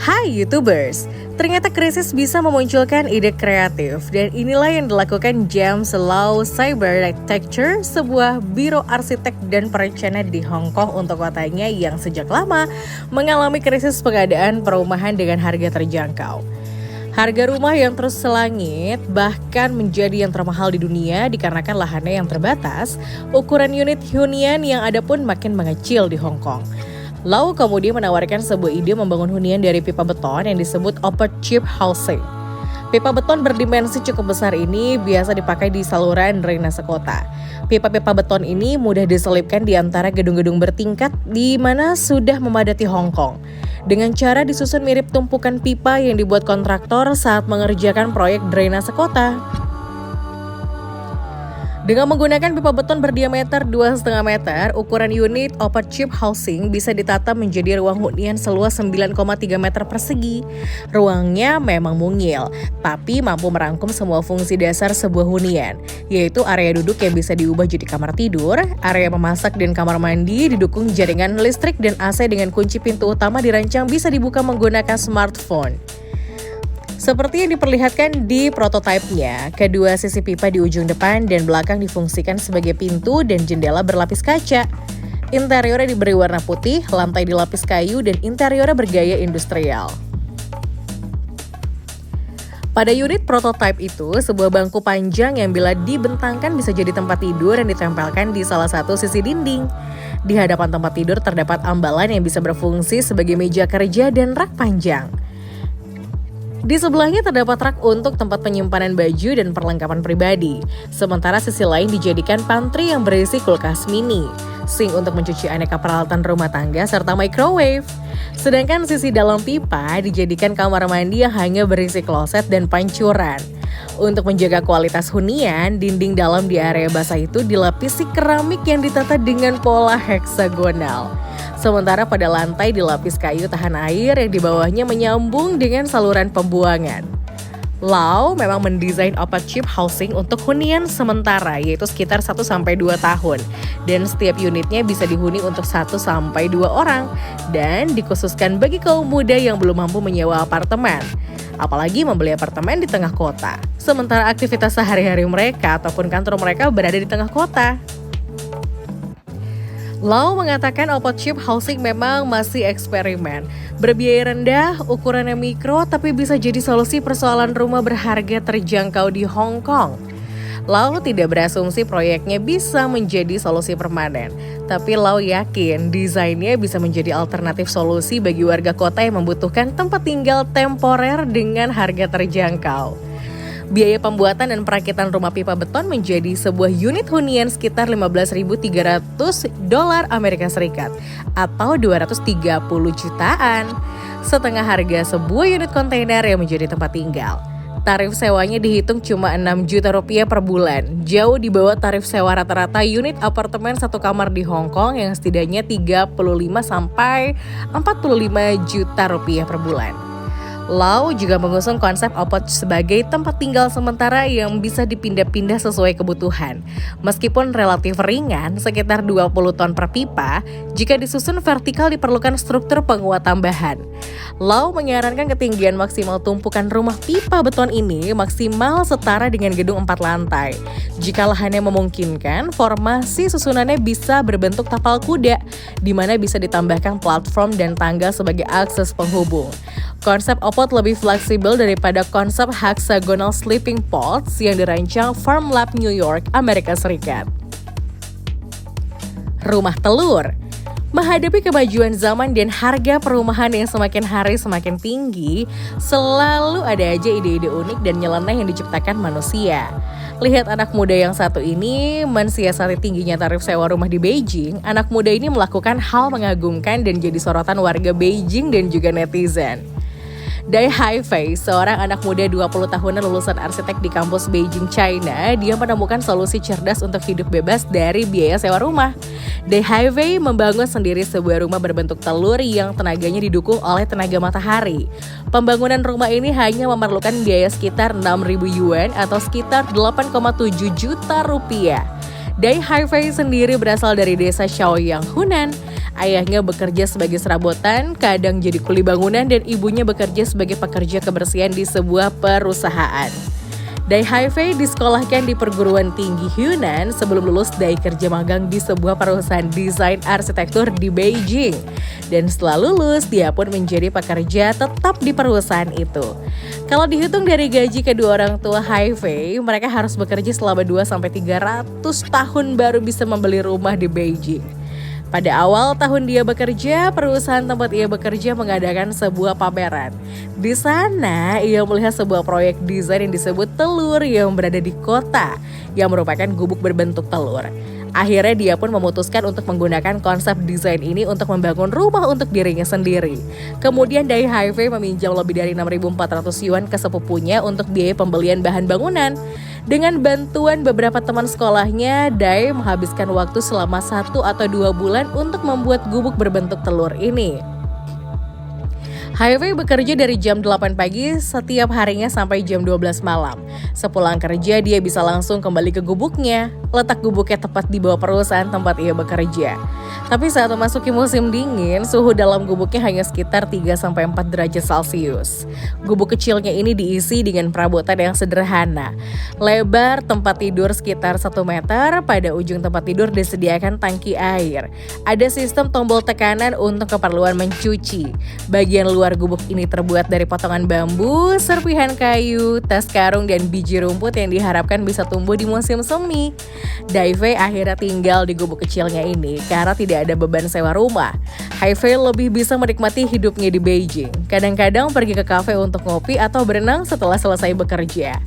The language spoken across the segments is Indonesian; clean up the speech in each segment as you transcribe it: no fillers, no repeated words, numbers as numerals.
Hai YouTubers, ternyata krisis bisa memunculkan ide kreatif dan inilah yang dilakukan James Lau Cyber Architecture, sebuah biro arsitek dan perencana di Hong Kong untuk kotanya yang sejak lama mengalami krisis pengadaan perumahan dengan harga terjangkau. Harga rumah yang terus selangit bahkan menjadi yang termahal di dunia dikarenakan lahannya yang terbatas, ukuran unit hunian yang ada pun makin mengecil di Hong Kong. Lau kemudian menawarkan sebuah ide membangun hunian dari pipa beton yang disebut open chip housing. Pipa beton berdimensi cukup besar ini biasa dipakai di saluran drainase kota. Pipa-pipa beton ini mudah diselipkan di antara gedung-gedung bertingkat di mana sudah memadati Hong Kong. Dengan cara disusun mirip tumpukan pipa yang dibuat kontraktor saat mengerjakan proyek drainase kota. Dengan menggunakan pipa beton berdiameter 2,5 meter, ukuran unit open chip housing bisa ditata menjadi ruang hunian seluas 9,3 meter persegi. Ruangnya memang mungil, tapi mampu merangkum semua fungsi dasar sebuah hunian, yaitu area duduk yang bisa diubah jadi kamar tidur, area memasak dan kamar mandi didukung jaringan listrik dan AC dengan kunci pintu utama dirancang bisa dibuka menggunakan smartphone. Seperti yang diperlihatkan di prototipenya, kedua sisi pipa di ujung depan dan belakang difungsikan sebagai pintu dan jendela berlapis kaca. Interiornya diberi warna putih, lantai dilapis kayu, dan interiornya bergaya industrial. Pada unit prototipe itu, sebuah bangku panjang yang bila dibentangkan bisa jadi tempat tidur yang ditempelkan di salah satu sisi dinding. Di hadapan tempat tidur terdapat ambalan yang bisa berfungsi sebagai meja kerja dan rak panjang. Di sebelahnya terdapat rak untuk tempat penyimpanan baju dan perlengkapan pribadi. Sementara sisi lain dijadikan pantry yang berisi kulkas mini, sink untuk mencuci aneka peralatan rumah tangga, serta microwave. Sedangkan sisi dalam pipa dijadikan kamar mandi yang hanya berisi kloset dan pancuran. Untuk menjaga kualitas hunian, dinding dalam di area basah itu dilapisi keramik yang ditata dengan pola heksagonal. Sementara pada lantai dilapis kayu tahan air yang di bawahnya menyambung dengan saluran pembuangan. Lau memang mendesain open chip housing untuk hunian sementara, yaitu sekitar 1-2 tahun. Dan setiap unitnya bisa dihuni untuk 1-2 orang. Dan dikhususkan bagi kaum muda yang belum mampu menyewa apartemen. Apalagi membeli apartemen di tengah kota. Sementara aktivitas sehari-hari mereka ataupun kantor mereka berada di tengah kota. Lau mengatakan open chip housing memang masih eksperimen. Berbiaya rendah, ukurannya mikro, tapi bisa jadi solusi persoalan rumah berharga terjangkau di Hong Kong. Lau tidak berasumsi proyeknya bisa menjadi solusi permanen. Tapi Lau yakin desainnya bisa menjadi alternatif solusi bagi warga kota yang membutuhkan tempat tinggal temporer dengan harga terjangkau. Biaya pembuatan dan perakitan rumah pipa beton menjadi sebuah unit hunian sekitar $15.300 Amerika Serikat atau 230 jutaan. Setengah harga sebuah unit kontainer yang menjadi tempat tinggal. Tarif sewanya dihitung cuma 6 juta rupiah per bulan, jauh di bawah tarif sewa rata-rata unit apartemen satu kamar di Hong Kong yang setidaknya 35 sampai 45 juta rupiah per bulan. Lau juga mengusung konsep open sebagai tempat tinggal sementara yang bisa dipindah-pindah sesuai kebutuhan. Meskipun relatif ringan, sekitar 20 ton per pipa, jika disusun vertikal diperlukan struktur penguat tambahan. Lau menyarankan ketinggian maksimal tumpukan rumah pipa beton ini maksimal setara dengan gedung 4 lantai. Jika lahannya memungkinkan, formasi susunannya bisa berbentuk tapal kuda, di mana bisa ditambahkan platform dan tangga sebagai akses penghubung. Konsep opot lebih fleksibel daripada konsep hexagonal sleeping pods yang dirancang Farmlab New York, Amerika Serikat. Rumah telur. Menghadapi kemajuan zaman dan harga perumahan yang semakin hari semakin tinggi, selalu ada aja ide-ide unik dan nyeleneh yang diciptakan manusia. Lihat anak muda yang satu ini mensiasati tingginya tarif sewa rumah di Beijing. Anak muda ini melakukan hal mengagumkan dan jadi sorotan warga Beijing dan juga netizen. Dai Haifei, seorang anak muda 20 tahunan lulusan arsitek di kampus Beijing, China, dia menemukan solusi cerdas untuk hidup bebas dari biaya sewa rumah. Dai Haifei membangun sendiri sebuah rumah berbentuk telur yang tenaganya didukung oleh tenaga matahari. Pembangunan rumah ini hanya memerlukan biaya sekitar 6.000 yuan atau sekitar 8,7 juta rupiah. Dai Haifei sendiri berasal dari desa Shaoyang, Hunan. Ayahnya bekerja sebagai serabotan, kadang jadi kuli bangunan, dan ibunya bekerja sebagai pekerja kebersihan di sebuah perusahaan. Dai Haifei disekolahkan di perguruan tinggi Hunan sebelum lulus Dai kerja magang di sebuah perusahaan desain arsitektur di Beijing. Dan setelah lulus, dia pun menjadi pekerja tetap di perusahaan itu. Kalau dihitung dari gaji kedua orang tua Haifei, mereka harus bekerja selama 2-300 tahun baru bisa membeli rumah di Beijing. Pada awal tahun dia bekerja, perusahaan tempat ia bekerja mengadakan sebuah pameran. Di sana, ia melihat sebuah proyek desain yang disebut telur yang berada di kota, yang merupakan gubuk berbentuk telur. Akhirnya dia pun memutuskan untuk menggunakan konsep desain ini untuk membangun rumah untuk dirinya sendiri. Kemudian Dai Haifei meminjam lebih dari 6.400 yuan ke sepupunya untuk biaya pembelian bahan bangunan. Dengan bantuan beberapa teman sekolahnya, Dai menghabiskan waktu selama 1 atau 2 bulan untuk membuat gubuk berbentuk telur ini. Haifei bekerja dari jam 8 pagi setiap harinya sampai jam 12 malam. Sepulang kerja, dia bisa langsung kembali ke gubuknya. Letak gubuknya tepat di bawah perusahaan tempat ia bekerja. Tapi saat memasuki musim dingin, suhu dalam gubuknya hanya sekitar 3-4 derajat Celcius. Gubuk kecilnya ini diisi dengan perabotan yang sederhana. Lebar tempat tidur sekitar 1 meter, pada ujung tempat tidur disediakan tangki air. Ada sistem tombol tekanan untuk keperluan mencuci. Bagian luar gubuk ini terbuat dari potongan bambu, serpihan kayu, tas karung, dan biji rumput yang diharapkan bisa tumbuh di musim semi. Dai Fei akhirnya tinggal di gubuk kecilnya ini karena tidak ada beban sewa rumah. Haifei lebih bisa menikmati hidupnya di Beijing. Kadang-kadang pergi ke kafe untuk ngopi atau berenang setelah selesai bekerja.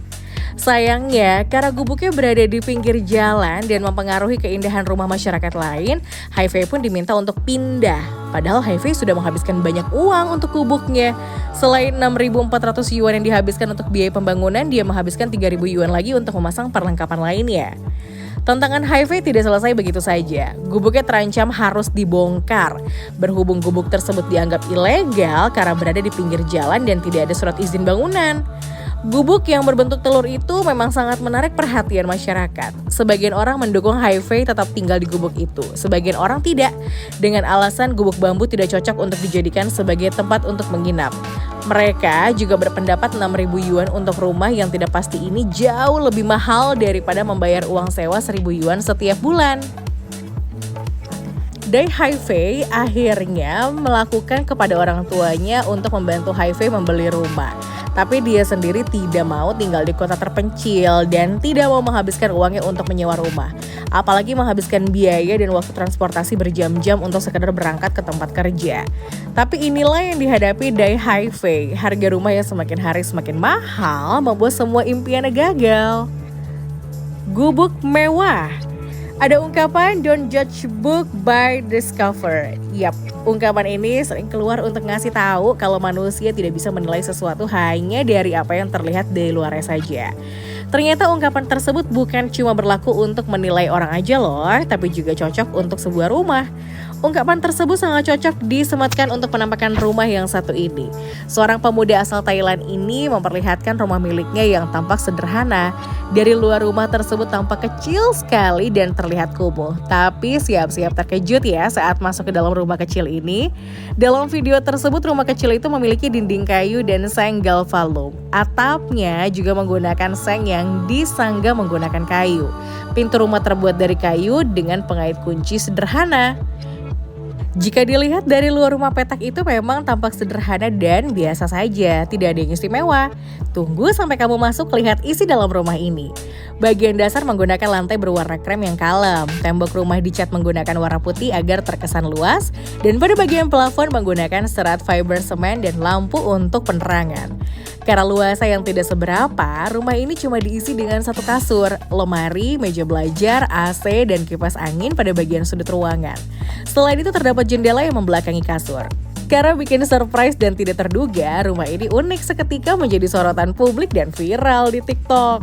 Sayangnya, karena gubuknya berada di pinggir jalan dan mempengaruhi keindahan rumah masyarakat lain, Haifei pun diminta untuk pindah. Padahal Haifei sudah menghabiskan banyak uang untuk gubuknya. Selain 6.400 yuan yang dihabiskan untuk biaya pembangunan, dia menghabiskan 3.000 yuan lagi untuk memasang perlengkapan lainnya. Tantangan Haifei tidak selesai begitu saja. Gubuknya terancam harus dibongkar. Berhubung gubuk tersebut dianggap ilegal karena berada di pinggir jalan dan tidak ada surat izin bangunan. Gubuk yang berbentuk telur itu memang sangat menarik perhatian masyarakat. Sebagian orang mendukung Haifei tetap tinggal di gubuk itu, sebagian orang tidak, dengan alasan gubuk bambu tidak cocok untuk dijadikan sebagai tempat untuk menginap. Mereka juga berpendapat 6.000 yuan untuk rumah yang tidak pasti ini jauh lebih mahal daripada membayar uang sewa 1.000 yuan setiap bulan. Dai Haifei akhirnya melakukan kepada orang tuanya untuk membantu Haifei membeli rumah. Tapi dia sendiri tidak mau tinggal di kota terpencil dan tidak mau menghabiskan uangnya untuk menyewa rumah. Apalagi menghabiskan biaya dan waktu transportasi berjam-jam untuk sekedar berangkat ke tempat kerja. Tapi inilah yang dihadapi Dai Haifei. Harga rumah yang semakin hari semakin mahal membuat semua impiannya gagal. Gubuk mewah. Ada ungkapan don't judge book by discover. Yap, ungkapan ini sering keluar untuk ngasih tahu kalau manusia tidak bisa menilai sesuatu hanya dari apa yang terlihat dari luarnya saja. Ternyata ungkapan tersebut bukan cuma berlaku untuk menilai orang aja loh, tapi juga cocok untuk sebuah rumah. Ungkapan tersebut sangat cocok disematkan untuk penampakan rumah yang satu ini. Seorang pemuda asal Thailand ini memperlihatkan rumah miliknya yang tampak sederhana. Dari luar rumah tersebut tampak kecil sekali dan terlihat kumuh. Tapi siap-siap terkejut ya saat masuk ke dalam rumah kecil ini. Dalam video tersebut rumah kecil itu memiliki dinding kayu dan seng galvalum. Atapnya juga menggunakan seng yang disangga menggunakan kayu. Pintu rumah terbuat dari kayu dengan pengait kunci sederhana. Jika dilihat dari luar rumah petak itu memang tampak sederhana dan biasa saja, tidak ada yang istimewa. Tunggu sampai kamu masuk lihat isi dalam rumah ini. Bagian dasar menggunakan lantai berwarna krem yang kalem, tembok rumah dicat menggunakan warna putih agar terkesan luas, dan pada bagian plafon menggunakan serat fiber semen dan lampu untuk penerangan. Karena luasnya yang tidak seberapa, rumah ini cuma diisi dengan satu kasur, lemari, meja belajar, AC, dan kipas angin pada bagian sudut ruangan. Selain itu terdapat jendela yang membelakangi kasur. Karena bikin surprise dan tidak terduga, rumah ini unik seketika menjadi sorotan publik dan viral di TikTok.